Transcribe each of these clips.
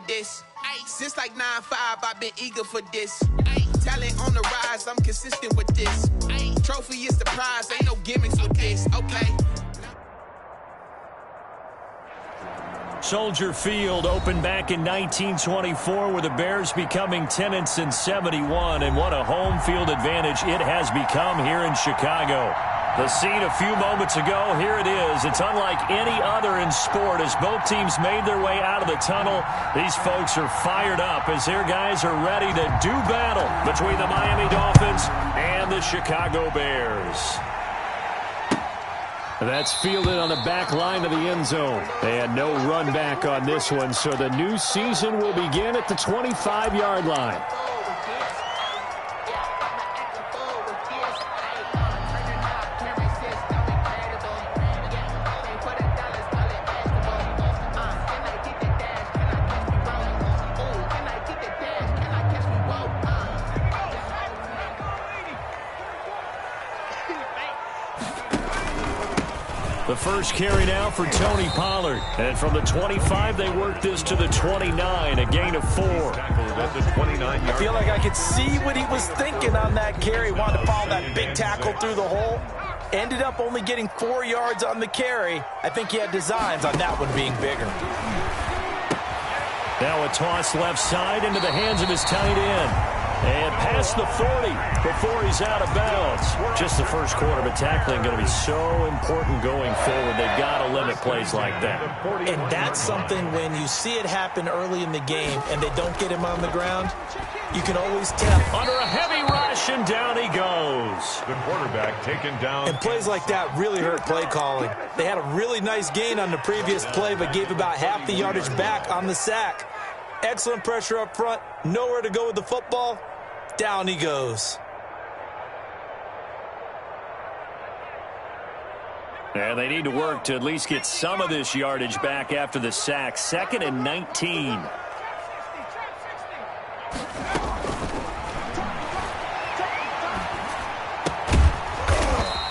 this. Ay, since like 9-5, I've been eager for this. Ay, talent on the rise, I'm consistent with this. Ay, trophy is the prize, ain't no gimmicks with this. Okay. Soldier Field opened back in 1924 with the Bears becoming tenants in 71, and what a home field advantage it has become here in Chicago. The scene a few moments ago, here it is. It's unlike any other in sport as both teams made their way out of the tunnel. These folks are fired up as their guys are ready to do battle between the Miami Dolphins and the Chicago Bears. That's fielded on the back line of the end zone. They had no run back on this one, so the new season will begin at the 25-yard line. The first carry now for Tony Pollard. And from the 25, they work this to the 29, a gain of 4. I feel like I could see what he was thinking on that carry. Wanted to follow that big tackle through the hole. Ended up only getting 4 yards on the carry. I think he had designs on that one being bigger. Now a toss left side into the hands of his tight end. And past the 40 before he's out of bounds. Just the first quarter, but tackling going to be so important going forward. They've got to limit plays like that. And that's something when you see it happen early in the game and they don't get him on the ground, you can always tell. Under a heavy rush, and down he goes. The quarterback taken down. And plays like that really hurt play calling. They had a really nice gain on the previous play, but gave about half the yardage back on the sack. Excellent pressure up front. Nowhere to go with the football. Down he goes. And they need to work to at least get some of this yardage back after the sack. 2nd and 19.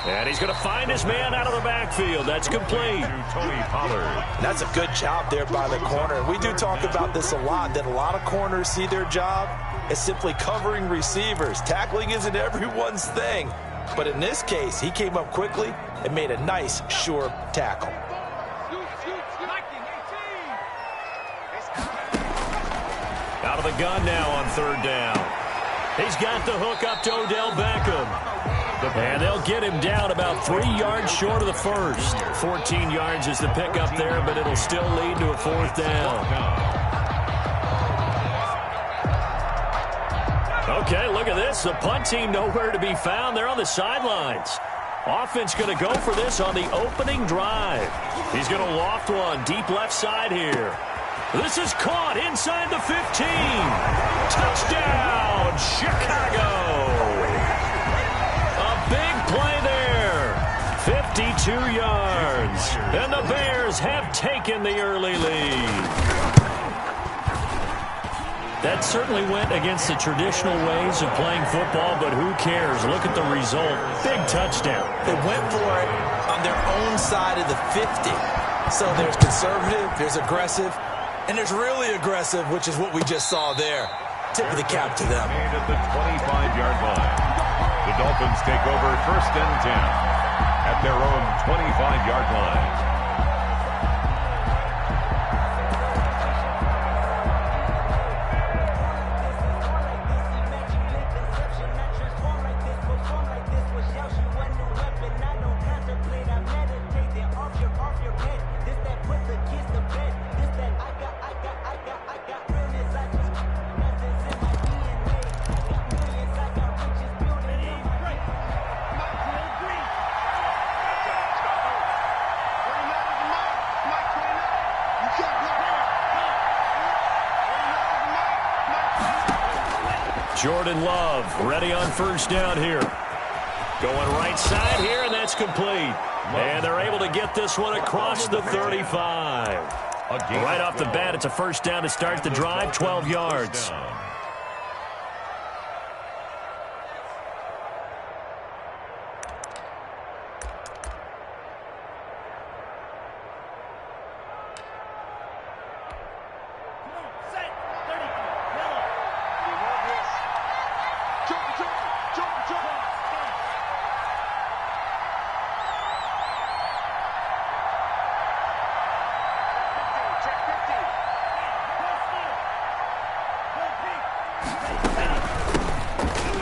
And he's going to find his man out of the backfield. That's complete. Tony Pollard. That's a good job there by the corner. We do talk about this a lot, that a lot of corners see their job as simply covering receivers. Tackling isn't everyone's thing. But in this case, he came up quickly and made a nice, sure tackle. Out of the gun now on 3rd down. He's got the hook up to Odell Beckham. And they'll get him down about 3 yards short of the first. 14 yards is the pickup there, but it'll still lead to a 4th down. Okay, look at this. The punt team nowhere to be found. They're on the sidelines. Offense going to go for this on the opening drive. He's going to loft one deep left side here. This is caught inside the 15. Touchdown, Chicago. A big play there. 52 yards. And the Bears have taken the early lead. That certainly went against the traditional ways of playing football, but who cares? Look at the result. Big touchdown. They went for it on their own side of the 50. So there's conservative, there's aggressive, and there's really aggressive, which is what we just saw there. Tip of the cap to them. At the 25-yard line. The Dolphins take over 1st and 10 at their own 25-yard line. Jordan Love ready on 1st down here. Going right side here, and that's complete. And they're able to get this one across the 35. Right off the bat, it's a 1st down to start the drive, 12 yards. Set.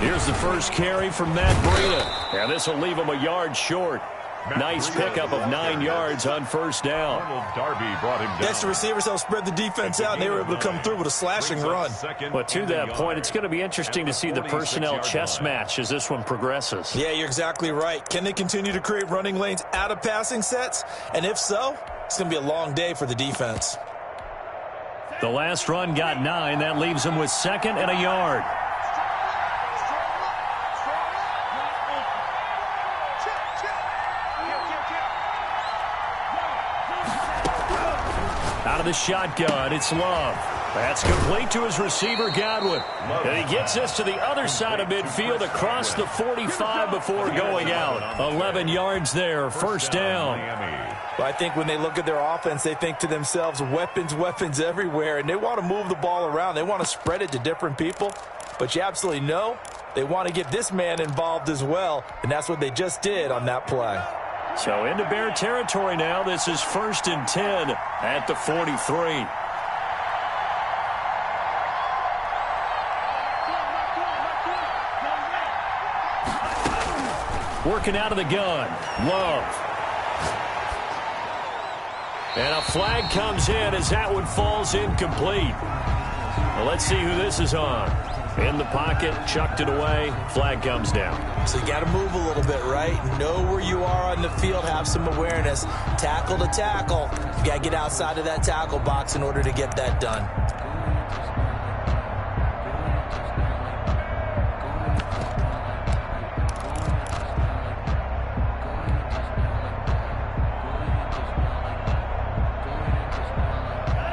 Here's the first carry from Matt Breida. And this will leave him a yard short. Nice pickup of 9 yards on first down. Darby brought him down. Next, the receivers helped spread the defense out, and they were able to come through with a slashing run. But to that point, it's going to be interesting to see the personnel chess match as this one progresses. Yeah, you're exactly right. Can they continue to create running lanes out of passing sets? And if so, it's going to be a long day for the defense. The last run got 9. That leaves him with 2nd and a yard. Out of the shotgun, it's Love. That's complete to his receiver, Godwin. And he gets this to the other side of midfield across the 45 before going out. 11 yards there, first down. But I think when they look at their offense, they think to themselves, weapons everywhere, and they want to move the ball around. They want to spread it to different people. But you absolutely know they want to get this man involved as well, and that's what they just did on that play. So into Bear territory now. This is 1st and 10 at the 43. Working out of the gun. Love. And a flag comes in as that one falls incomplete. Well, let's see who this is on. In the pocket, chucked it away, flag comes down. So you got to move a little bit, right? Know where you are on the field, have some awareness. Tackle to tackle. You got to get outside of that tackle box in order to get that done.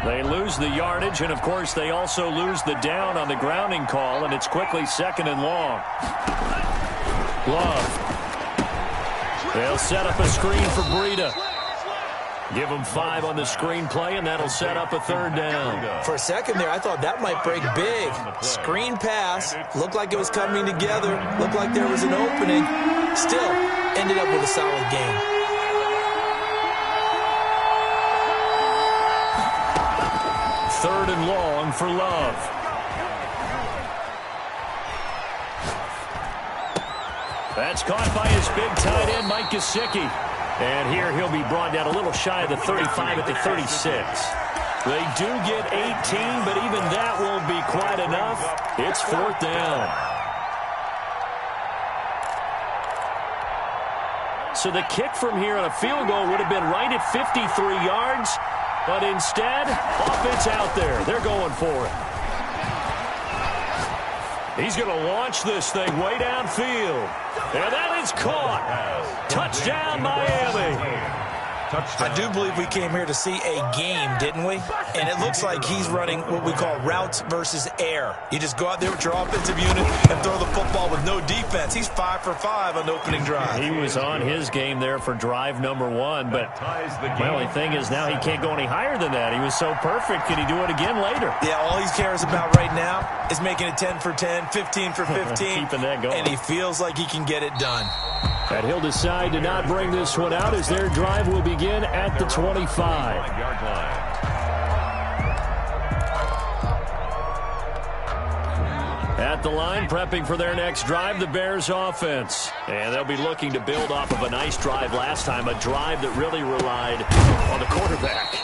They lose the yardage, and, of course, they also lose the down on the grounding call, and it's quickly 2nd and long. Love. They'll set up a screen for Breida. Give them 5 on the screen play, and that'll set up a 3rd down. For a second there, I thought that might break big. Screen pass. Looked like it was coming together. Looked like there was an opening. Still, ended up with a solid game. 3rd and long for Love. That's caught by his big tight end, Mike Gesicki. And here he'll be brought down a little shy of the 35 at the 36. They do get 18, but even that won't be quite enough. It's 4th down. So the kick from here on a field goal would have been right at 53 yards. But instead, offense out there. They're going for it. He's going to launch this thing way downfield. And that is caught. Touchdown, Miami. I do believe we came here to see a game, didn't we? And it looks like he's running what we call routes versus air. You just go out there with your offensive unit and throw the football with no defense. He's 5 for 5 on the opening drive. He was on his game there for drive number 1, but the only thing is now he can't go any higher than that. He was so perfect. Can he do it again later? Yeah, all he cares about right now is making it 10 for 10, 15 for 15. Keeping that going. And he feels like he can get it done. And he'll decide to not bring this one out as their drive will begin at the 25-yard line. At the line, prepping for their next drive, the Bears offense. And they'll be looking to build off of a nice drive last time, a drive that really relied on the quarterback.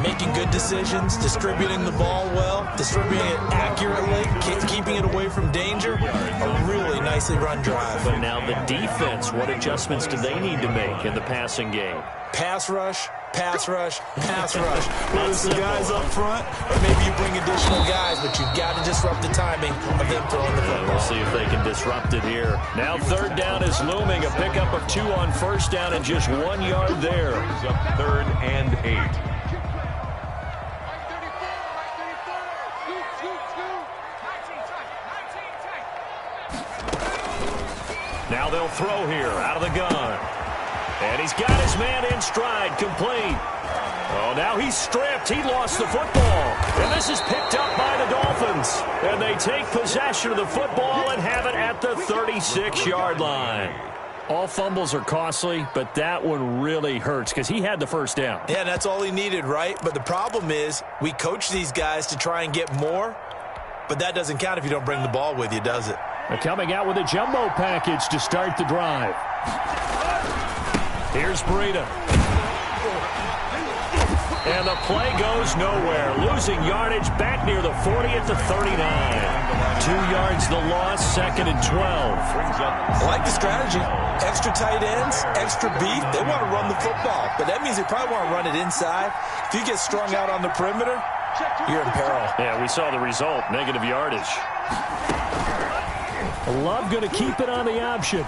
Making good decisions, distributing the ball well, distributing it accurately, keeping it away from danger. A really nicely run drive. But now the defense, what adjustments do they need to make in the passing game? Pass rush, pass rush, pass rush. Whether it's the guys up front, or maybe you bring additional guys, but you've got to disrupt the timing of them throwing the football. We'll see if they can disrupt it here. Now 3rd down is looming. A pickup of 2 on 1st down and just 1 yard there. 3rd and 8. Now they'll throw here out of the gun. And he's got his man in stride, complete. Oh, now he's stripped. He lost the football. And this is picked up by the Dolphins. And they take possession of the football and have it at the 36-yard line. All fumbles are costly, but that one really hurts because he had the first down. Yeah, that's all he needed, right? But the problem is we coach these guys to try and get more, but that doesn't count if you don't bring the ball with you, does it? Coming out with a jumbo package to start the drive. Here's Breida. And the play goes nowhere. Losing yardage back near the 40 at the 39. 2 yards the loss, 2nd and 12. I like the strategy. Extra tight ends, extra beef. They want to run the football, but that means they probably want to run it inside. If you get strung out on the perimeter, you're in peril. Yeah, we saw the result, negative yardage. Love going to keep it on the option.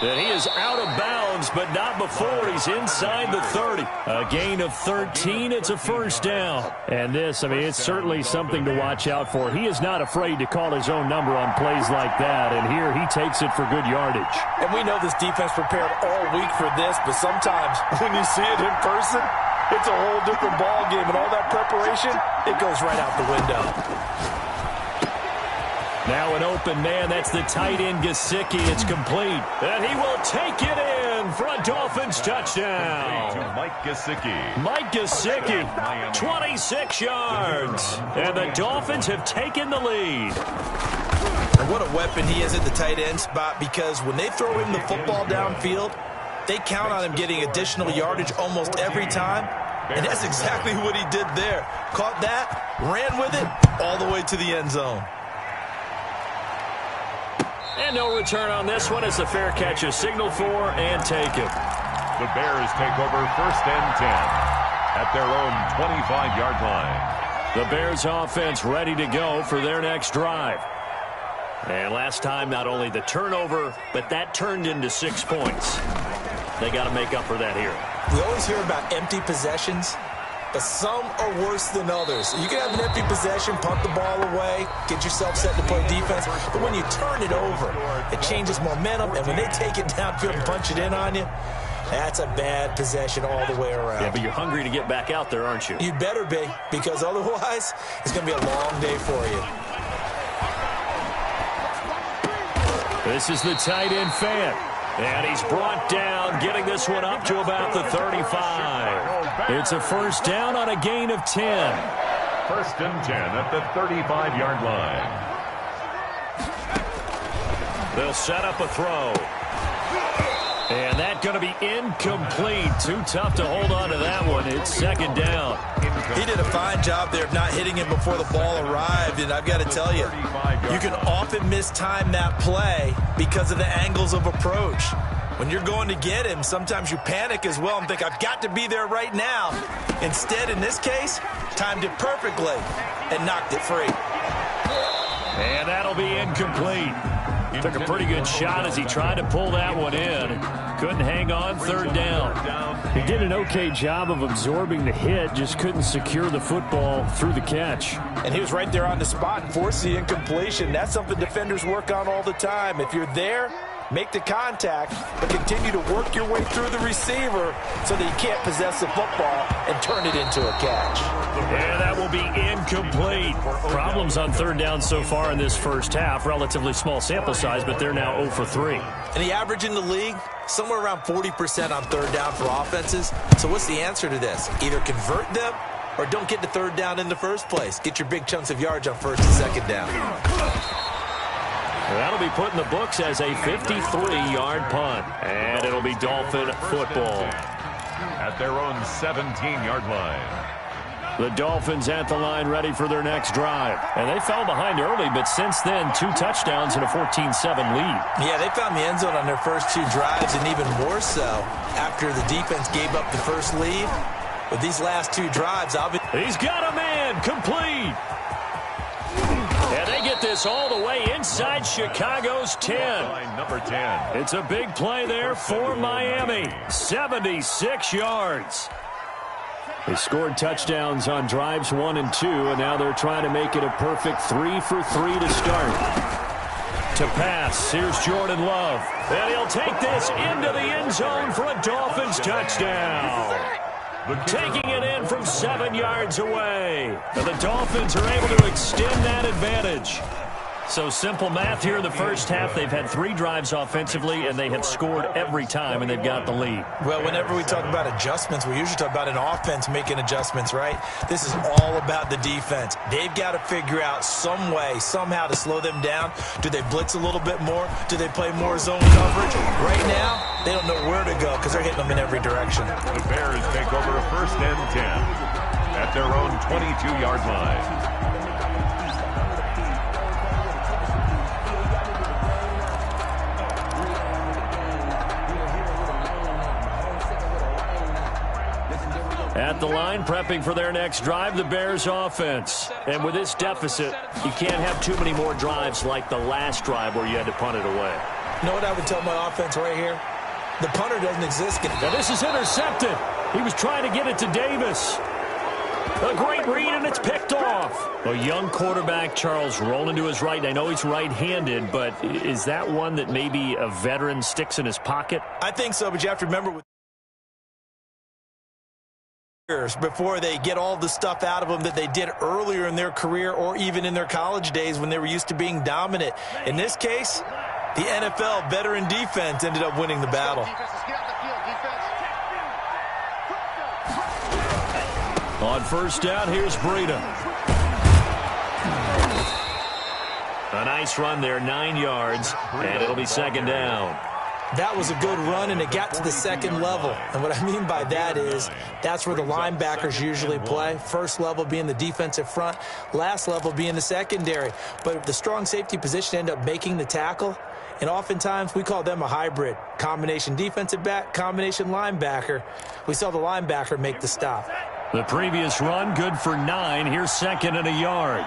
And he is out of bounds, but not before he's inside the 30. A gain of 13. It's a first down. And this, I mean, it's certainly something to watch out for. He is not afraid to call his own number on plays like that. And here he takes it for good yardage. And we know this defense prepared all week for this, but sometimes when you see it in person, it's a whole different ball game. And all that preparation, it goes right out the window. Now an open man. That's the tight end, Gesicki. It's complete. And he will take it in for a Dolphins touchdown. Mike Gesicki. Mike Gesicki, 26 yards. And the Dolphins have taken the lead. And what a weapon he is at the tight end spot, because when they throw him the football downfield, they count on him getting additional yardage almost every time. And that's exactly what he did there. Caught that, ran with it, all the way to the end zone. And no return on this one as the fair catch is signaled for and taken. The Bears take over 1st and 10 at their own 25-yard line. The Bears offense ready to go for their next drive. And last time, not only the turnover, but that turned into 6 points. They got to make up for that here. We always hear about empty possessions, but some are worse than others. You can have an empty possession, punt the ball away, get yourself set to play defense, but when you turn it over, it changes momentum, and when they take it downfield and punch it in on you, that's a bad possession all the way around. Yeah, but you're hungry to get back out there, aren't you? You better be, because otherwise, it's going to be a long day for you. This is the tight end fan. And he's brought down, getting this one up to about the 35. It's a first down on a gain of 10. 1st and 10 at the 35-yard line. They'll set up a throw. And that's going to be incomplete. Too tough to hold on to that one. It's 2nd down. He did a fine job there of not hitting him before the ball arrived, and I've got to tell you, you can often mistime that play because of the angles of approach. When you're going to get him, sometimes you panic as well and think, I've got to be there right now. Instead, in this case, timed it perfectly and knocked it free. And that'll be incomplete. Took a pretty good shot as he tried to pull that one in. Couldn't hang on, 3rd down. He did an okay job of absorbing the hit, just couldn't secure the football through the catch. And he was right there on the spot and forced the incompletion. That's something defenders work on all the time. If you're there, make the contact, but continue to work your way through the receiver so that you can't possess the football and turn it into a catch. Yeah, that will be incomplete. Problems on 3rd down so far in this first half. Relatively small sample size, but they're now 0 for 3. And the average in the league, somewhere around 40% on 3rd down for offenses. So what's the answer to this? Either convert them or don't get to 3rd down in the first place. Get your big chunks of yards on 1st and 2nd down. That'll be put in the books as a 53-yard punt. And it'll be Dolphin football. At their own 17-yard line. The Dolphins at the line ready for their next drive. And they fell behind early, but since then, 2 touchdowns and a 14-7 lead. Yeah, they found the end zone on their first 2 drives, and even more so after the defense gave up the first lead. With these last 2 drives, he's got a man, complete. And they get this all the way inside Chicago's 10. Number 10. It's a big play there for Miami. 76 yards. They scored touchdowns on drives 1 and 2, and now they're trying to make it a perfect 3 for 3 to start. To pass, here's Jordan Love. And he'll take this into the end zone for a Dolphins touchdown. Taking it in from 7 yards away. And the Dolphins are able to extend that advantage. So simple math here in the first half. They've had 3 drives offensively, and they have scored every time, and they've got the lead. Well, whenever we talk about adjustments, we usually talk about an offense making adjustments, right? This is all about the defense. They've got to figure out some way, somehow to slow them down. Do they blitz a little bit more? Do they play more zone coverage? Right now, they don't know where to go because they're hitting them in every direction. The Bears take over 1st and 10 at their own 22-yard line. At the line, prepping for their next drive, the Bears offense. And with this deficit, you can't have too many more drives like the last drive where you had to punt it away. You know what I would tell my offense right here? The punter doesn't exist. Now this is intercepted. He was trying to get it to Davis. A great read, and it's picked off. A young quarterback, Charles, rolling to his right. I know he's right-handed, but is that one that maybe a veteran sticks in his pocket? I think so, but you have to remember before they get all the stuff out of them that they did earlier in their career or even in their college days when they were used to being dominant. In this case, the NFL veteran defense ended up winning the battle. On first down, here's Breida. A nice run there, 9 yards, and it'll be 2nd down. That was a good run, and it got to the 2nd level. And what I mean by that is that's where the linebackers usually play. First level being the defensive front, last level being the secondary. But the strong safety position ended up making the tackle, and oftentimes we call them a hybrid. Combination defensive back, combination linebacker. We saw the linebacker make the stop. The previous run, good for 9. Here's 2nd and a yard.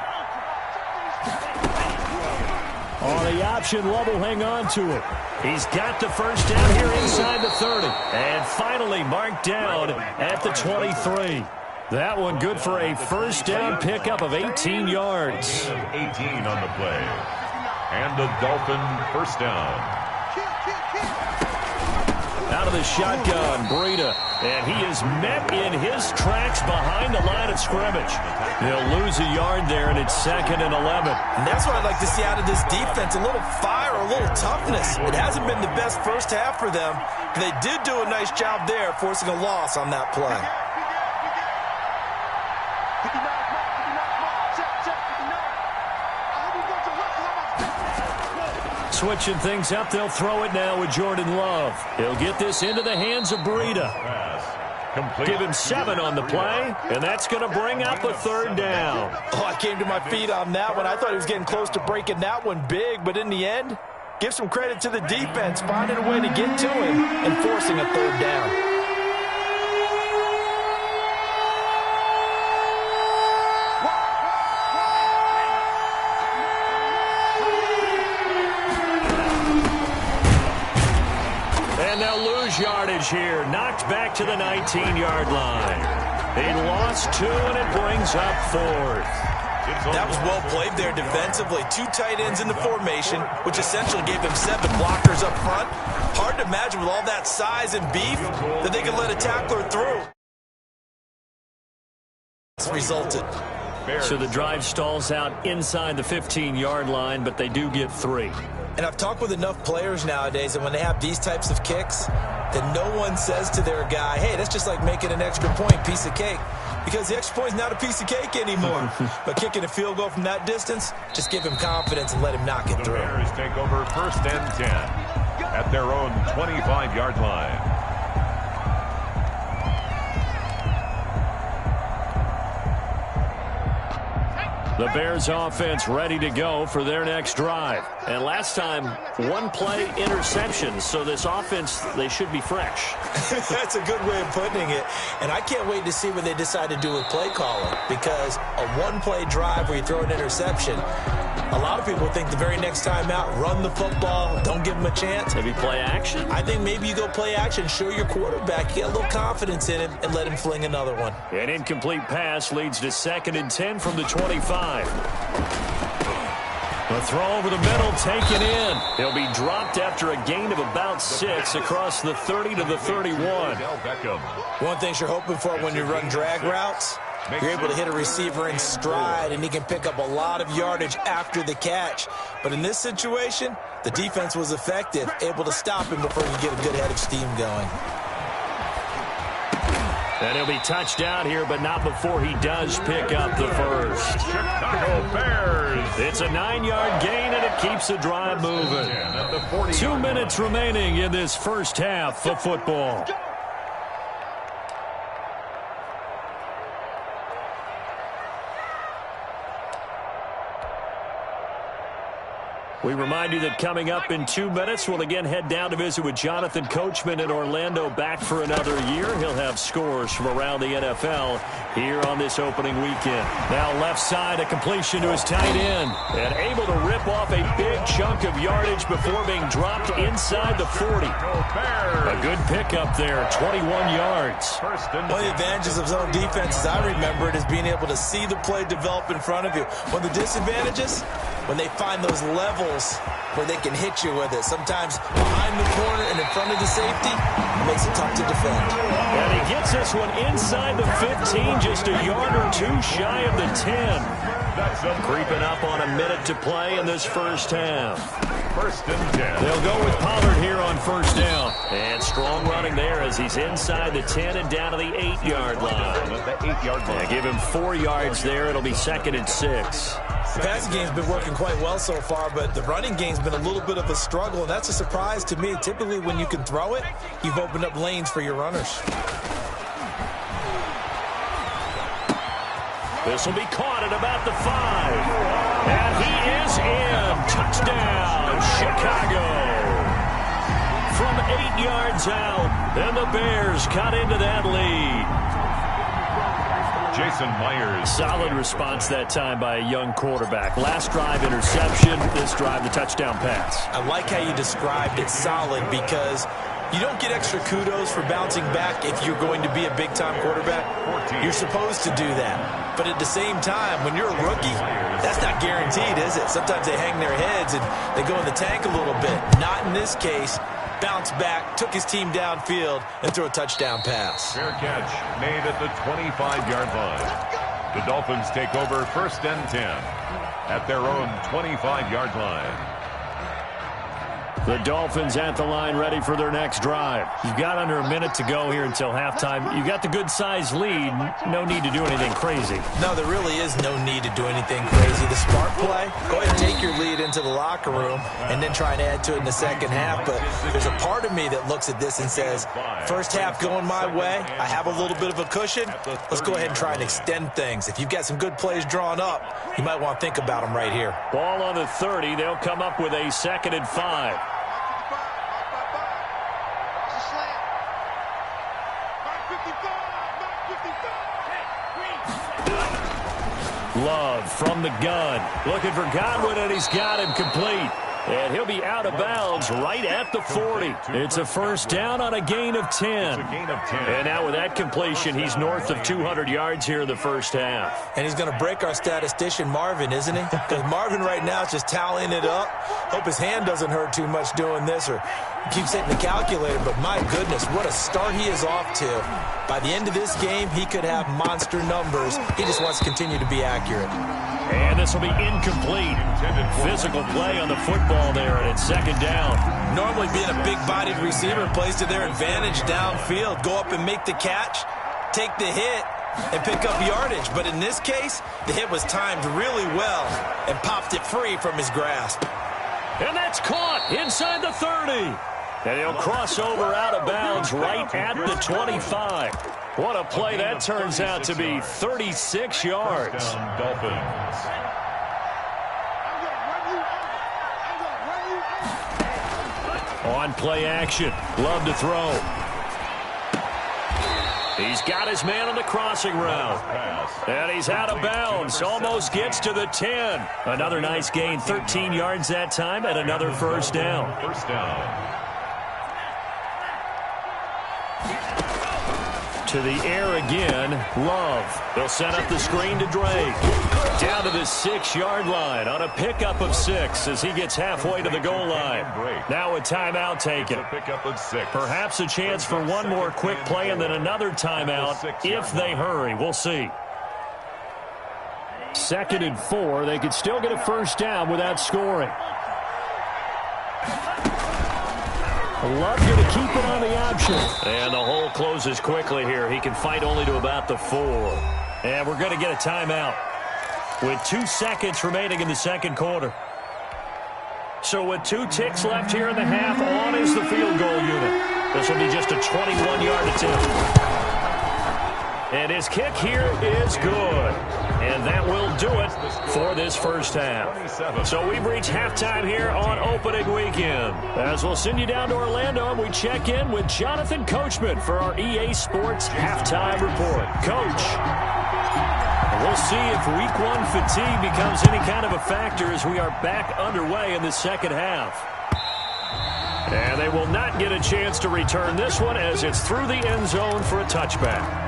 On the option, Love will hang on to it. He's got the first down here inside the 30. And finally marked down at the 23. That one good for a first down pickup of 18 yards. 18 on the play. And the Dolphin first down. Out of the shotgun, Breida. And he is met in his tracks behind the line of scrimmage. They'll lose a yard there, and it's 2nd and 11. And that's what I'd like to see out of this defense, a little fire, a little toughness. It hasn't been the best first half for them, but they did do a nice job there, forcing a loss on that play. Switching things up, they'll throw it now with Jordan Love. He'll get this into the hands of Breida. Give him 7 on the play, and that's going to bring up a 3rd down. Oh, I came to my feet on that one. I thought he was getting close to breaking that one big, but in the end, give some credit to the defense, finding a way to get to him and forcing a 3rd down. Yardage here, knocked back to the 19-yard line. They lost 2, and it brings up 4th. That was well played there defensively. 2 tight ends in the formation, which essentially gave them 7 blockers up front. Hard to imagine with all that size and beef that they could let a tackler through. It's resulted. So the drive stalls out inside the 15-yard line, but they do get 3. And I've talked with enough players nowadays, and when they have these types of kicks, then no one says to their guy, hey, that's just like making an extra point, piece of cake. Because the extra point is not a piece of cake anymore. But kicking a field goal from that distance, just give him confidence and let him knock it through. The Bears take over 1st and 10 at their own 25-yard line. The Bears offense ready to go for their next drive. And last time, 1-play interception. So this offense, they should be fresh. That's a good way of putting it. And I can't wait to see what they decide to do with play calling. Because a 1-play drive where you throw an interception, a lot of people think the very next time out, run the football, don't give them a chance. Maybe play action? I think maybe you go play action, show your quarterback, get a little confidence in him, and let him fling another one. An incomplete pass leads to 2nd and 10 from the 25. The throw over the middle, taken in. He'll be dropped after a gain of about 6 across the 30 to the 31. One thing you're hoping for when you run drag routes, You're able to hit a receiver in stride, and he can pick up a lot of yardage after the catch. But in this situation, the defense was effective, able to stop him before he could get a good head of steam going. And he'll be touched down here, but not before he does pick up the first. Chicago Bears. It's a 9-yard gain, and it keeps the drive moving. 2 minutes remaining in this first half of football. We remind you that coming up in 2 minutes, we'll again head down to visit with Jonathan Coachman in Orlando, back for another year. He'll have scores from around the NFL here on this opening weekend. Now left side, a completion to his tight end, and able to rip off a big chunk of yardage before being dropped inside the 40. A good pickup there, 21 yards. One of the advantages of zone defense, as I remember it, is being able to see the play develop in front of you. One of the disadvantages, when they find those levels where they can hit you with it. Sometimes behind the corner and in front of the safety, it makes it tough to defend. And he gets this one inside the 15, just a yard or two shy of the 10. Creeping up on a minute to play in this first half. First and 10. They'll go with Pollard here on first down. And strong running there as he's inside the 10 and down to the 8-yard line. Yeah, give him 4 yards there. It'll be 2nd and 6. The passing game's been working quite well so far, but the running game's been a little bit of a struggle, and that's a surprise to me. Typically, when you can throw it, you've opened up lanes for your runners. This will be caught at about the 5. And he is in. Touchdown, Chicago. From 8 yards out, and the Bears cut into that lead. Jason Myers. Solid response that time by a young quarterback. Last drive, interception. This drive, the touchdown pass. I like how you described it, solid, because you don't get extra kudos for bouncing back if you're going to be a big-time quarterback. You're supposed to do that. But at the same time, when you're a rookie, that's not guaranteed, is it? Sometimes they hang their heads and they go in the tank a little bit. Not in this case. Bounced back, took his team downfield, and threw a touchdown pass. Fair catch made at the 25-yard line. The Dolphins take over 1st and 10 at their own 25-yard line. The Dolphins at the line ready for their next drive. You've got under a minute to go here until halftime. You've got the good-sized lead. No need to do anything crazy. No, there really is no need to do anything crazy. The smart play, go ahead and take your lead into the locker room and then try and add to it in the second half. But there's a part of me that looks at this and says, first half going my way, I have a little bit of a cushion. Let's go ahead and try and extend things. If you've got some good plays drawn up, you might want to think about them right here. Ball on the 30. They'll come up with a 2nd and 5. Love from the gun. Looking for Godwin, and he's got him complete. And he'll be out of bounds right at the 40. It's a first down on a gain of 10. And now with that completion, he's north of 200 yards here in the first half. And he's going to break our statistician, Marvin, isn't he? Because Marvin right now is just tallying it up. Hope his hand doesn't hurt too much doing this or keeps hitting the calculator. But my goodness, what a start he is off to. By the end of this game, he could have monster numbers. He just wants to continue to be accurate. And this will be incomplete. Physical play on the football there, and it's 2nd down. Normally being a big-bodied receiver plays to their advantage downfield. Go up and make the catch, take the hit, and pick up yardage. But in this case, the hit was timed really well and popped it free from his grasp. And that's caught inside the 30. And he'll cross over out of bounds right at the 25. What a play that turns out to be, 36 yards. Dolphins. On play action, Love to throw. He's got his man on the crossing route. And he's out of bounds, almost gets to the 10. Another nice gain, 13 yards that time, and another first down. First down. To the air again, Love. They'll set up the screen to Drake. Down to the 6-yard line on a pickup of 6 as he gets halfway to the goal line. Now a timeout taken. Pickup of 6. Perhaps a chance for one more quick play and then another timeout if they hurry. We'll see. 2nd and 4. They could still get a first down without scoring. Love going to keep it on the option. And the hole closes quickly here. He can fight only to about the 4. And we're going to get a timeout with 2 seconds remaining in the second quarter. So with 2 ticks left here in the half, on is the field goal unit. This will be just a 21-yard attempt. And his kick here is good. And that will do it for this first half. So we've reached halftime here on opening weekend. As we'll send you down to Orlando, and we check in with Jonathan Coachman for our EA Sports Halftime Report. Coach, we'll see if Week 1 fatigue becomes any kind of a factor as we are back underway in the second half. And they will not get a chance to return this one as it's through the end zone for a touchback.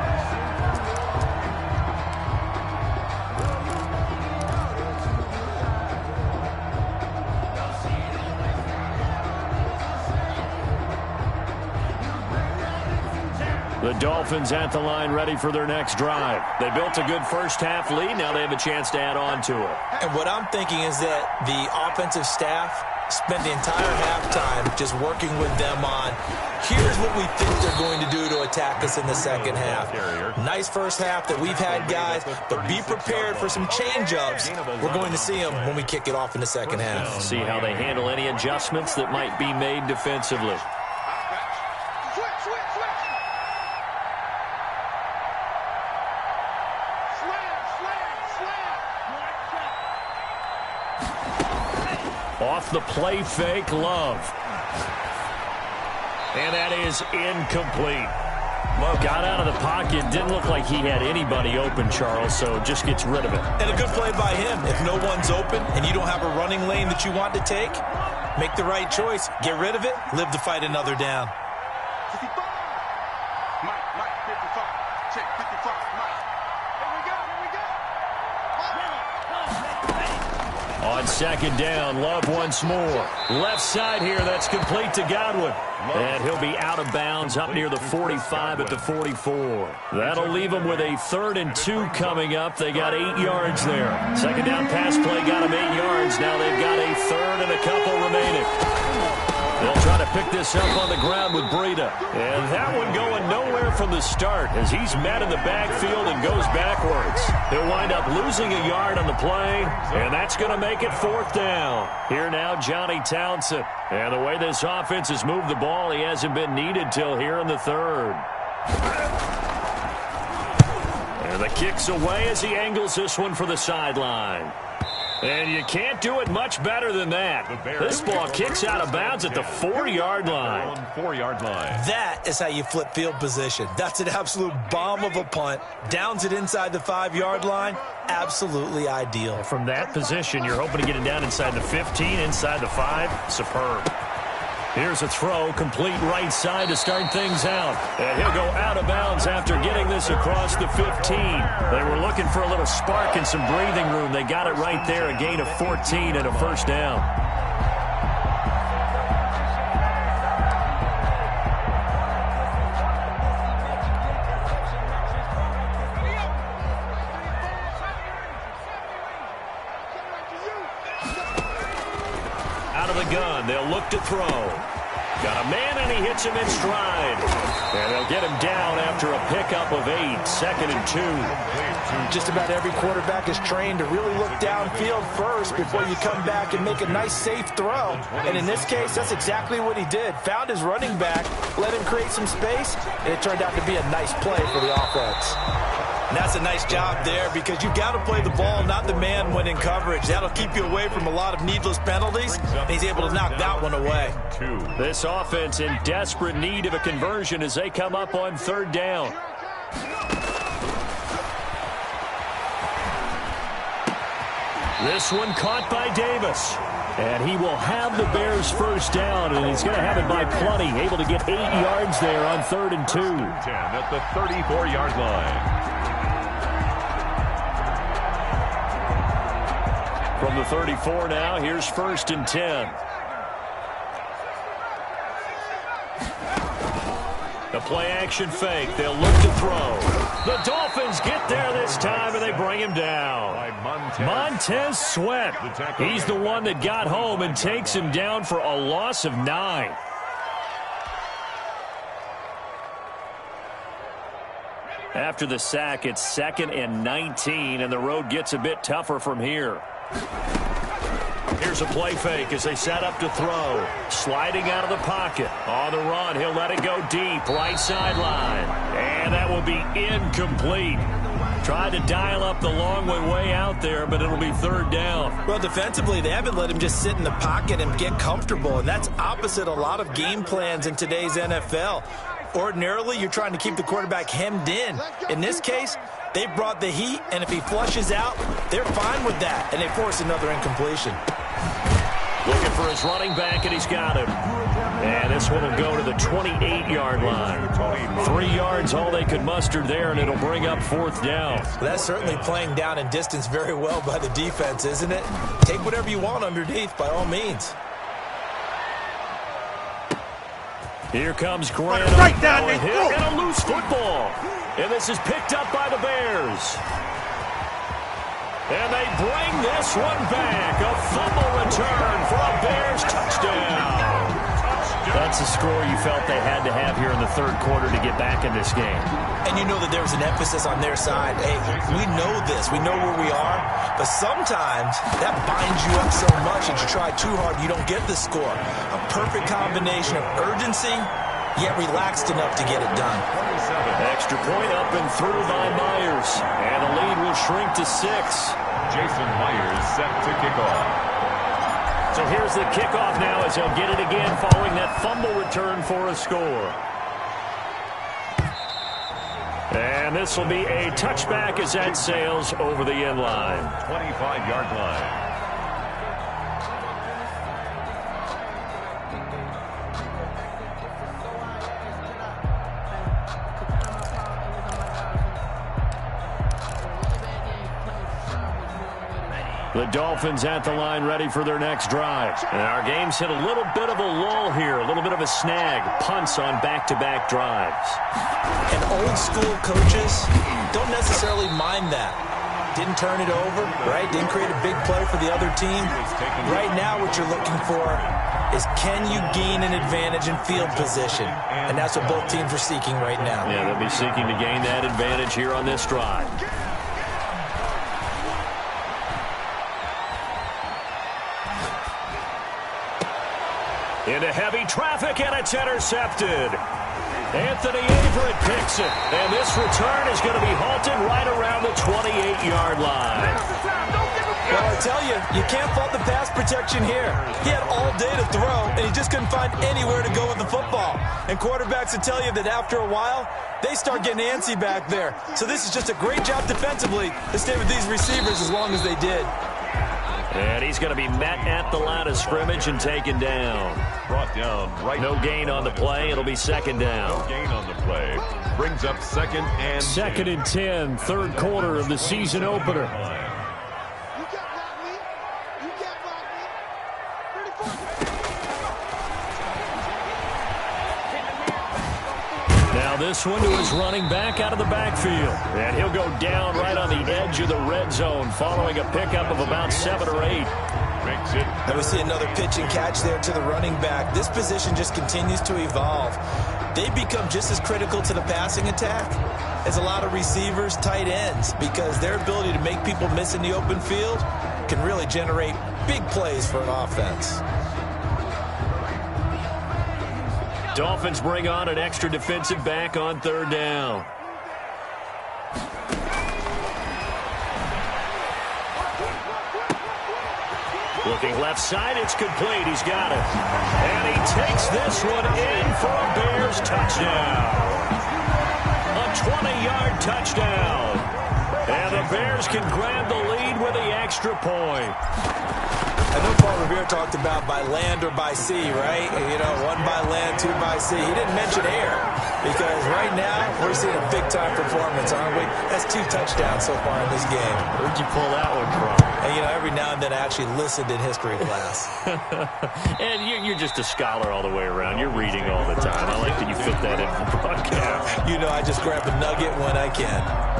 The Dolphins at the line ready for their next drive. They built a good first half lead. Now they have a chance to add on to it. And what I'm thinking is that the offensive staff spent the entire halftime just working with them on, here's what we think they're going to do to attack us in the second half. Nice first half that we've had, guys, but be prepared for some change-ups. We're going to see them when we kick it off in the second half. See how they handle any adjustments that might be made defensively. Off the play fake, Love. And that is incomplete. Love got out of the pocket. Didn't look like he had anybody open, Charles, so just gets rid of it. And a good play by him. If no one's open and you don't have a running lane that you want to take, make the right choice. Get rid of it. Live to fight another down. 55. Mike, 55. Check, 55. Mike. Here we go. On second down, Love once more. Left side here, that's complete to Godwin. And he'll be out of bounds up near the 45 at the 44. That'll leave them with a 3rd and 2 coming up. They got 8 yards there. Second down pass play got them 8 yards. Now they've got a 3rd and a couple remaining. They'll try to pick this up on the ground with Breida. And that one going nowhere from the start as he's met in the backfield and goes backwards. He'll wind up losing a yard on the play, and that's going to make it 4th down. Here now, Johnny Townsend. And the way this offense has moved the ball, he hasn't been needed till here in the 3rd. And the kick's away as he angles this one for the sideline. And you can't do it much better than that. This ball kicks out of bounds at the 4-yard line. 4-yard line. That is how you flip field position. That's an absolute bomb of a punt. Downs it inside the 5-yard line. Absolutely ideal. From that position, you're hoping to get it down inside the 15, inside the 5. Superb. Here's a throw, complete right side to start things out. And he'll go out of bounds after getting this across the 15. They were looking for a little spark and some breathing room. They got it right there, a gain of 14 and a first down. Out of the gun, they'll look to throw. Got a man, and he hits him in stride. And they'll get him down after a pickup of 8, 2nd and 2. Just about every quarterback is trained to really look downfield first before you come back and make a nice, safe throw. And in this case, that's exactly what he did. Found his running back, let him create some space, and it turned out to be a nice play for the offense. And that's a nice job there because you've got to play the ball, not the man when in coverage. That'll keep you away from a lot of needless penalties. And he's able to knock that one away. This offense in desperate need of a conversion as they come up on 3rd down. This one caught by Davis. And he will have the Bears first down, and he's going to have it by plenty. Able to get 8 yards there on 3rd and 2. 10 at the 34-yard line. From the 34 now, here's 1st and 10. A play-action fake. They'll look to throw. The Dolphins get there this time, and they bring him down. Montez Sweat. He's the one that got home and takes him down for a loss of 9. After the sack, it's 2nd and 19, and the road gets a bit tougher from here. Here's a play fake as they set up to throw. Sliding out of the pocket. On the run, he'll let it go deep. Right sideline. And that will be incomplete. Tried to dial up the long way out there, but it'll be 3rd down. Well, defensively, they haven't let him just sit in the pocket and get comfortable, and that's opposite a lot of game plans in today's NFL. Ordinarily, you're trying to keep the quarterback hemmed in. In this case, they brought the heat, and if he flushes out, they're fine with that, and they force another incompletion. Looking for his running back, and he's got him. And this one will go to the 28-yard line. 3 yards, all they could muster there, and it'll bring up 4th down. That's certainly playing down in distance very well by the defense, isn't it? Take whatever you want underneath, by all means. Here comes Grant. Right down the throat. And a loose football. And this is picked up by the Bears. And they bring this one back. A fumble return for a Bears touchdown. That's a score you felt they had to have here in the 3rd quarter to get back in this game. And you know that there was an emphasis on their side. Hey, we know this. We know where we are. But sometimes that binds you up so much that you try too hard, you don't get the score. A perfect combination of urgency, yet relaxed enough to get it done. Extra point up and through by Myers. And the lead will shrink to 6. Jason Myers set to kick off. So here's the kickoff now as he'll get it again following that fumble return for a score. And this will be a touchback as that sails over the end line. 25-yard line. The Dolphins at the line ready for their next drive. And our game's hit a little bit of a lull here, a little bit of a snag. Punts on back-to-back drives. And old school coaches don't necessarily mind that. Didn't turn it over, right? Didn't create a big play for the other team. Right now what you're looking for is can you gain an advantage in field position? And that's what both teams are seeking right now. Yeah, they'll be seeking to gain that advantage here on this drive. Into heavy traffic, and it's intercepted. Anthony Averett picks it, and this return is going to be halted right around the 28-yard line. Well, I tell you, you can't fault the pass protection here. He had all day to throw, and he just couldn't find anywhere to go with the football. And quarterbacks will tell you that after a while, they start getting antsy back there. So this is just a great job defensively to stay with these receivers as long as they did. And he's going to be met at the line of scrimmage and taken down. Brought down right. No gain on the play. It'll be 2nd down. No gain on the play. Brings up 2nd and 2nd and 10, 3rd quarter of the season opener. Now this one to his running back out of the backfield. And he'll go down right on the edge of the red zone following a pickup of about 7 or 8. makes it. And we see another pitch and catch there to the running back. This position just continues to evolve. They become just as critical to the passing attack as a lot of receivers, tight ends, because their ability to make people miss in the open field can really generate big plays for an offense. Dolphins bring on an extra defensive back on 3rd down. Looking left side, it's complete. He's got it. And he takes this one in for a Bears touchdown. A 20-yard touchdown. And the Bears can grab the lead with the extra point. I know Paul Revere talked about by land or by sea, right? You know, 1 by land, 2 by sea. He didn't mention air because right now we're seeing a big-time performance, aren't we? That's 2 touchdowns so far in this game. Where'd you pull that one from? And, you know, every now none than I actually listened in history class. And you're just a scholar all the way around. You're reading all the time. I like that you fit that in the broadcast. You know, I just grab a nugget when I can.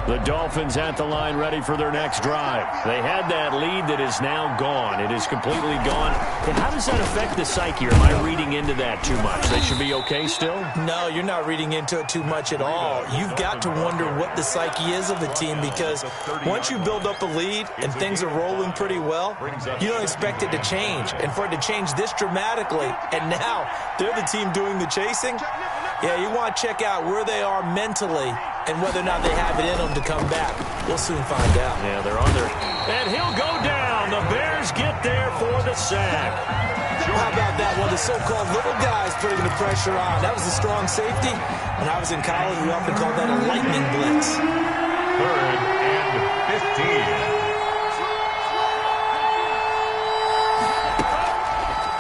The Dolphins at the line ready for their next drive. They had that lead that is now gone. It is completely gone. And how does that affect the psyche? Or am I reading into that too much? They should be okay still? No, you're not reading into it too much at all. You've got to wonder what the psyche is of the team, because once you build up a lead and things are rolling pretty well, you don't expect it to change. And for it to change this dramatically, and now they're the team doing the chasing, yeah, you want to check out where they are mentally and whether or not they have it in them to come back. We'll soon find out. Yeah, they're on there. And he'll go down. The Bears get there for the sack. How about that one? The so-called little guys putting the pressure on. That was a strong safety. When I was in college, we often called that a lightning blitz. 3rd and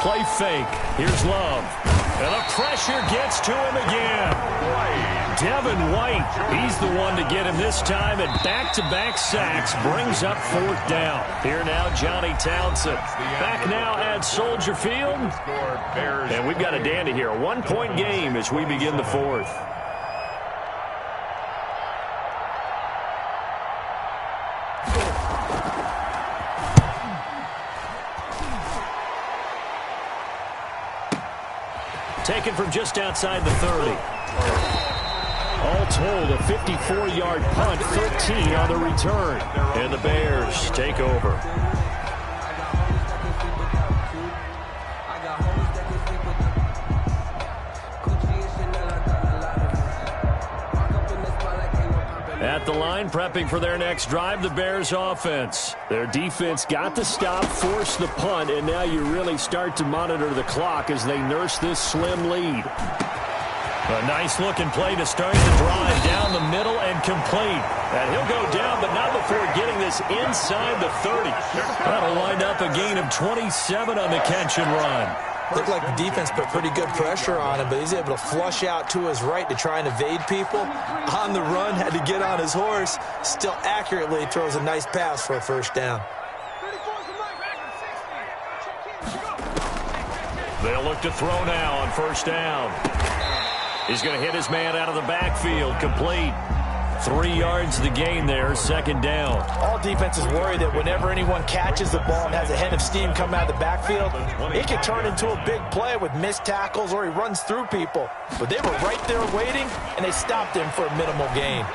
15. Play fake. Here's Love. And the pressure gets to him again. Devin White, he's the one to get him this time, and back-to-back sacks brings up 4th down. Here now, Johnny Townsend. Back now at Soldier Field. And we've got a dandy here. A 1-point game as we begin the 4th. Taken from just outside the 30. All told, a 54-yard punt, 13 on the return. And the Bears take over. At the line, prepping for their next drive, the Bears offense. Their defense got the stop, forced the punt, and now you really start to monitor the clock as they nurse this slim lead. A nice-looking play to start the drive down the middle and complete. And he'll go down, but not before getting this inside the 30. That'll wind up a gain of 27 on the catch and run. Looked like the defense put pretty good pressure on him, but he's able to flush out to his right to try and evade people. On the run, had to get on his horse. Still accurately throws a nice pass for a 1st down. They'll look to throw now on 1st down. He's going to hit his man out of the backfield. Complete. 3 yards the gain there, 2nd down. All defenses worry that whenever anyone catches the ball and has a head of steam come out of the backfield, it can turn into a big play with missed tackles or he runs through people. But they were right there waiting, and they stopped him for a minimal gain.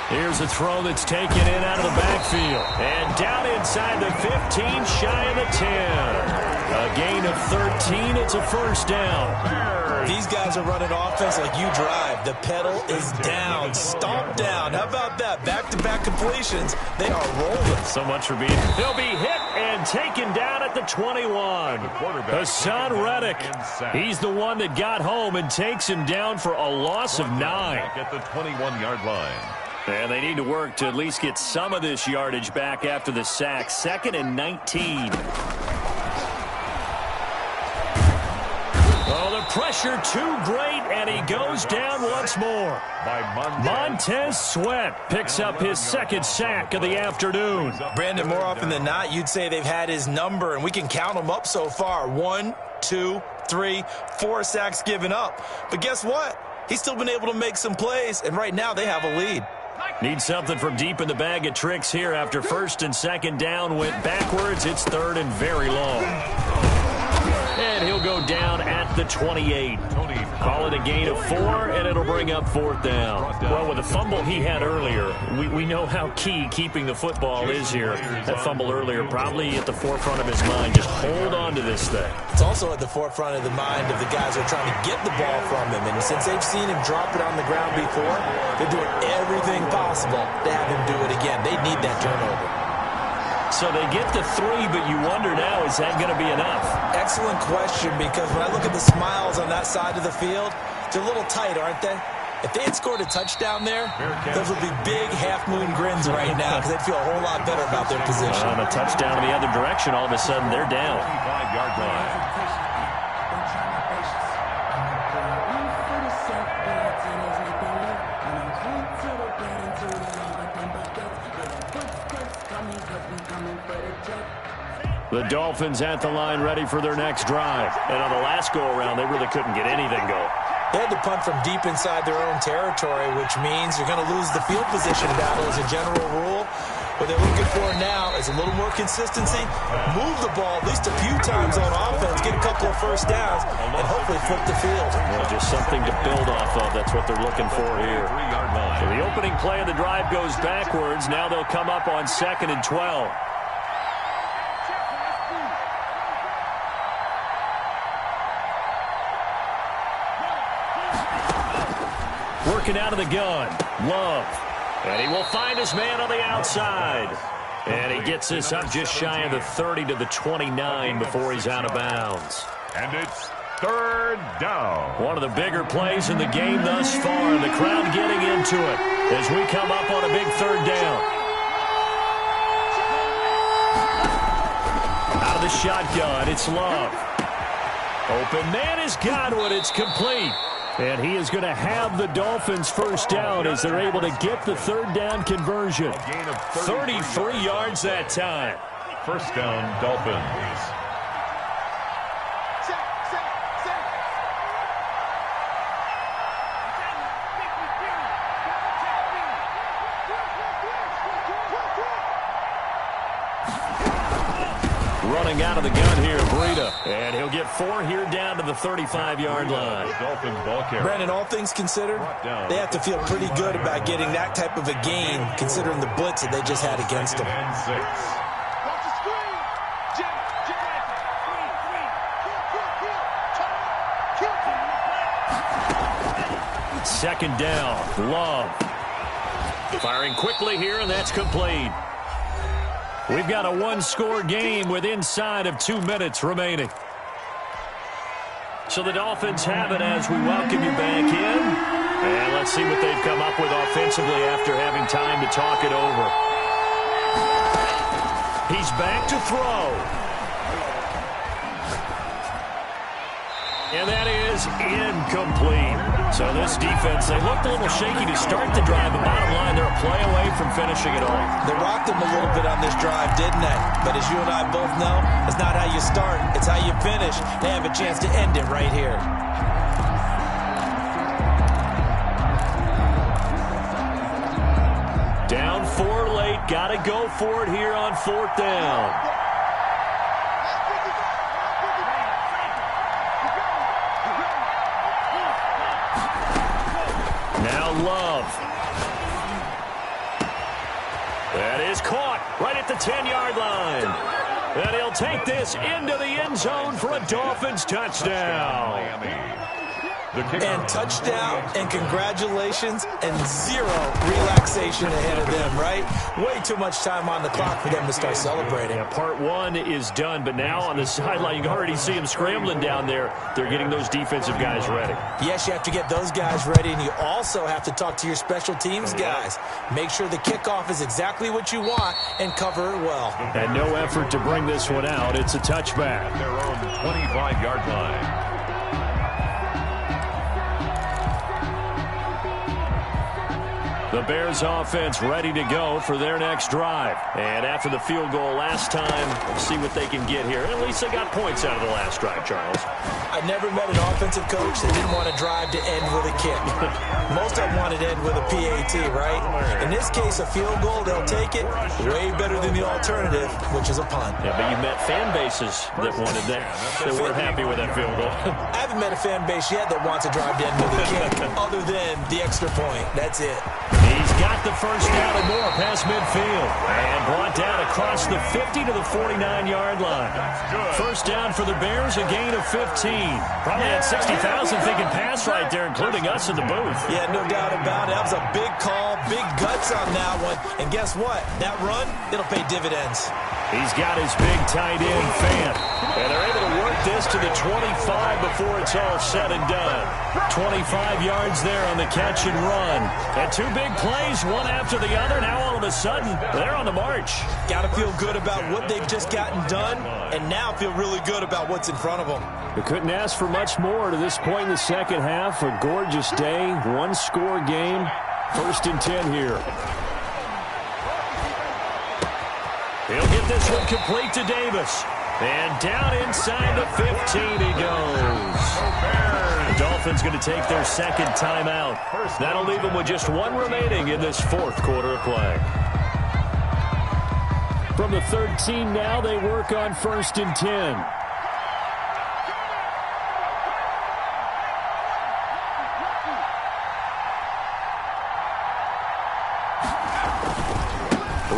Here's a throw that's taken in out of the backfield. And down inside the 15, shy of the 10. A gain of 13. It's a 1st down. These guys are running offense like you drive. The pedal is down, stomped down. How about that? Back-to-back completions. They are rolling. So much for being. He'll be hit and taken down at the 21. Hassan Reddick. He's the one that got home and takes him down for a loss of 9. At the 21-yard line. And they need to work to at least get some of this yardage back after the sack. 2nd and 19. Oh, the pressure too great, and he goes down once more. Montez Sweat picks up his 2nd sack of the afternoon. Brandon, more often than not, you'd say they've had his number, and we can count them up so far. 1, 2, 3, 4 sacks given up. But guess what? He's still been able to make some plays, and right now they have a lead. Need something from deep in the bag of tricks here after 1st and 2nd down went backwards. It's 3rd and very long. And he'll go down at the 28. Call it a gain of 4, and it'll bring up 4th down. Well, with the fumble he had earlier, we know how key keeping the football is here. That fumble earlier probably at the forefront of his mind. Just hold on to this thing. It's also at the forefront of the mind of the guys who are trying to get the ball from him. And since they've seen him drop it on the ground before, they're doing everything possible to have him do it again. They need that turnover. So they get the 3, but you wonder now, is that going to be enough? Excellent question, because when I look at the smiles on that side of the field, they're a little tight, aren't they? If they had scored a touchdown there, those would be big half-moon grins right now because they'd feel a whole lot better about their position. On a touchdown in the other direction, all of a sudden they're down. 25-yard line. The Dolphins at the line ready for their next drive. And on the last go-around, they really couldn't get anything going. They had to punt from deep inside their own territory, which means you're going to lose the field position battle as a general rule. What they're looking for now is a little more consistency, move the ball at least a few times on offense, get a couple of first downs, and hopefully flip the field. Well, just something to build off of. That's what they're looking for here. So the opening play of the drive goes backwards. Now they'll come up on 2nd and 12. Working out of the gun, Love. And he will find his man on the outside. And he gets this up just shy of the 30 to the 29 before he's out of bounds. And it's 3rd down. One of the bigger plays in the game thus far. The crowd getting into it as we come up on a big 3rd down. Out of the shotgun, it's Love. Open man is Godwin. It's complete. And he is going to have the Dolphins first down as they're able to get the 3rd down conversion. 33 yards that time. First down, Dolphins. Running out of the gun here, Breida. And he'll get 4 here down to the 35-yard line. Brandon, all things considered, they have to feel pretty good about getting that type of a gain, considering the blitz that they just had against them. 2nd down, Love. Firing quickly here, and that's complete. We've got a 1-score game with inside of 2 minutes remaining. So the Dolphins have it as we welcome you back in. And let's see what they've come up with offensively after having time to talk it over. He's back to throw. And that is incomplete. So this defense, they looked a little shaky to start the drive, but bottom line, they're a play away from finishing it off. They rocked them a little bit on this drive, didn't they? But as you and I both know, it's not how you start, it's how you finish. They have a chance to end it right here. Down 4 late, got to go for it here on 4th down. Now Love. That is caught right at the 10-yard line. And he'll take this into the end zone for a Dolphins touchdown. And touchdown, and congratulations, and 0 relaxation ahead of them, right? Way too much time on the clock for them to start celebrating. Yeah, part 1 is done, but now on the sideline, you can already see them scrambling down there. They're getting those defensive guys ready. Yes, you have to get those guys ready, and you also have to talk to your special teams guys. Make sure the kickoff is exactly what you want and cover it well. And no effort to bring this one out. It's a touchback. At their own 25-yard line. The Bears offense ready to go for their next drive. And after the field goal last time, we'll see what they can get here. At least they got points out of the last drive, Charles. I never met an offensive coach that didn't want to drive to end with a kick. Most of them wanted to end with a PAT, right? In this case, a field goal, they'll take it. Way better than the alternative, which is a punt. Yeah, but you met fan bases that wanted that. That weren't happy with that field goal. I haven't met a fan base yet that wants to drive to end with a kick, other than the extra point. That's it. He's got the first down and more past midfield. And brought down across the 50 to the 49-yard line. First down for the Bears, a gain of 15. Probably had 60,000 thinking pass right there, including us in the booth. Yeah, no doubt about it. That was a big call, big guts on that one. And guess what? That run, it'll pay dividends. He's got his big tight end, Fant. And they're able to work this to the 25 before it's all said and done. 25 yards there on the catch and run. And 2 big plays, one after the other. Now all of a sudden, they're on the march. Got to feel good about what they've just gotten done, and now feel really good about what's in front of them. We couldn't ask for much more to this point in the second half. A gorgeous day, 1-score game. 1st and 10 here. He'll get this one complete to Davis. And down inside the 15 he goes. The Dolphins going to take their second timeout. That'll leave them with just one remaining in this fourth quarter of play. From the 13 now, they work on 1st and 10.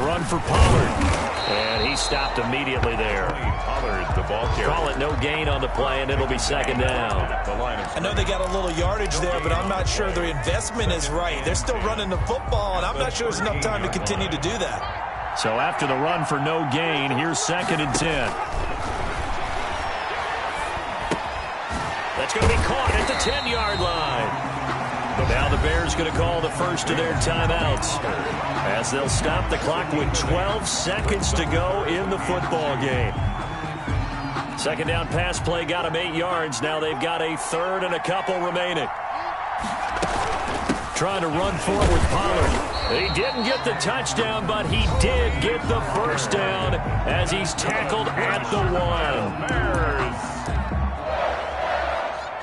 Run for Pollard. And he stopped immediately there. Pollard, the ball carrier. Call it no gain on the play, and it'll be second down. I know they got a little yardage there, but I'm not sure their investment is right. They're still running the football, and I'm not sure there's enough time to continue to do that. So after the run for no gain, here's 2nd and 10. That's going to be caught at the 10-yard line. Now the Bears going to call the first of their timeouts as they'll stop the clock with 12 seconds to go in the football game. Second down pass play got them 8 yards. Now they've got a 3rd and a couple remaining. Trying to run forward with Pollard. He didn't get the touchdown, but he did get the first down as he's tackled at the 1. Bears.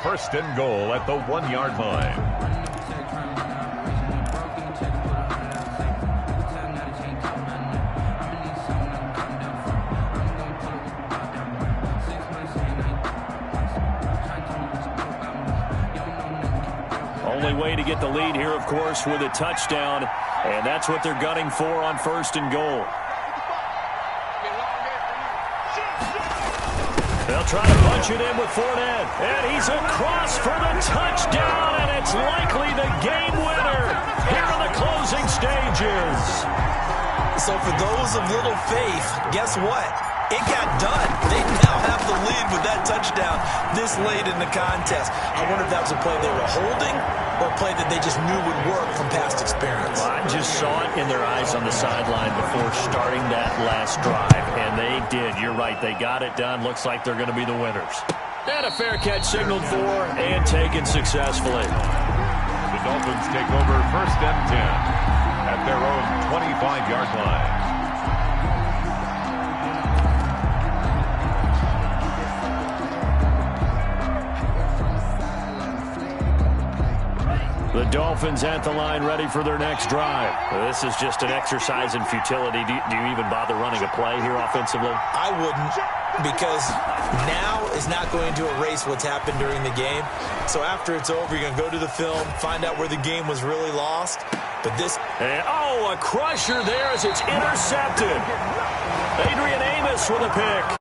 1st and goal at the 1-yard line. Only way to get the lead here, of course, with a touchdown, and that's what they're gunning for on 1st and goal. They'll try to punch it in with Fournette, and he's across for the touchdown, and it's likely the game winner here in the closing stages. So for those of little faith, guess what? It got done. They now have the lead with that touchdown this late in the contest. I wonder if that was a play they were holding or a play that they just knew would work from past experience. Well, I just saw it in their eyes on the sideline before starting that last drive, and they did. You're right. They got it done. Looks like they're going to be the winners. And a fair catch signaled for and taken successfully. The Dolphins take over 1st and 10 at their own 25-yard line. The Dolphins at the line ready for their next drive. This is just an exercise in futility. Do you even bother running a play here offensively? I wouldn't, because now is not going to erase what's happened during the game. So after it's over, you're going to go to the film, find out where the game was really lost. But this... And, a crusher there as it's intercepted. Adrian Amos with a pick.